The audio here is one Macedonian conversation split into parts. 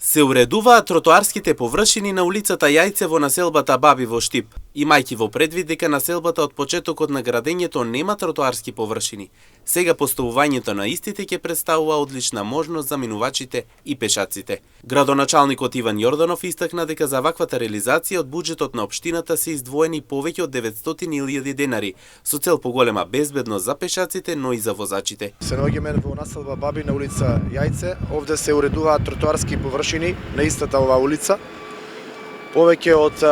Се уредуваат тротоарските површини на улицата Јајце во населбата Баби во Штип, имајќи во предвид дека населбата од почетокот на градењето нема тротоарски површини. Сега поставувањето на истите ќе представува одлична можност за минувачите и пешаците. Градоначалникот Иван Јорданов истакна дека за ваквата реализација од буџетот на општината се издвоени повеќе од 900.000 денари, со цел поголема безбедност за пешаците, но и за возачите. Се наоѓаме во населба Баби на улица Јајце. Овде се уредуваат тротоарски површини на истата оваа улица. Повеќе од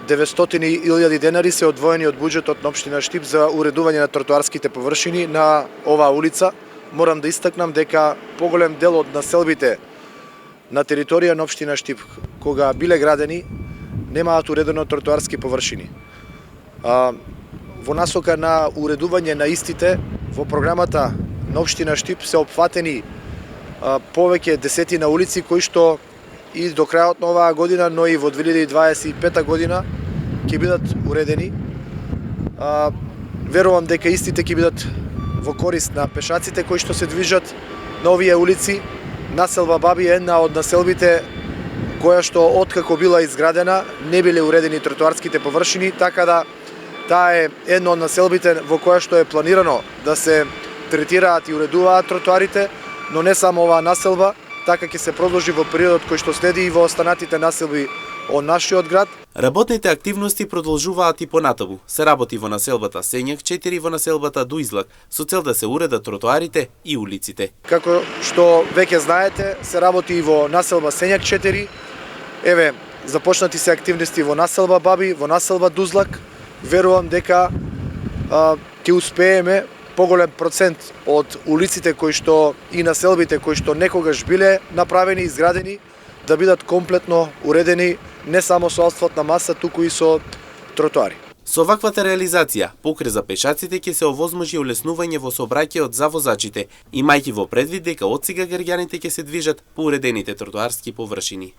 900.000 денари се одвоени од буџетот на општина Штип за уредување на тротоарските површини на оваа улица. Морам да истакнам дека поголем дел од населбите на територија на општина Штип, кога биле градени, немаат уредено тротоарски површини. Во насока на уредување на истите, во програмата на општина Штип се опфатени повеќе десетина улици кои што и до крајот на оваа година, но и во 2025 година ќе бидат уредени. Верувам дека истите ќе бидат во корист на пешаците кои што се движат на овие улици. Населба Баби е една од населбите која што откако била изградена не биле уредени тротоарските површини, така да таа е една од населбите во која што е планирано да се третираат и уредуваат тротоарите, но не само оваа населба, така ќе се продолжи во периодот кој што следи и во останатите населби од нашиот град. Работните активности продолжуваат и понатаму. Се работи во населбата Сењак 4 и во населбата Дуизлак, со цел да се уредат тротоарите и улиците. Како што веќе знаете, се работи и во населба Сењак 4. Еве, започнати се активности во населба Баби, во населба Дузлак. Верувам дека ќе успееме поголем процент од улиците кои што и населбите кои што некогаш биле направени, изградени, да бидат комплетно уредени не само со асфалтна маса, туку и со тротоари. Со ваквата реализација, покрај за пешаците ќе се овозможи улеснување во сообраќајот за возачите, имајќи во предвид дека од сега граѓаните ќе се движат по уредените тротоарски површини.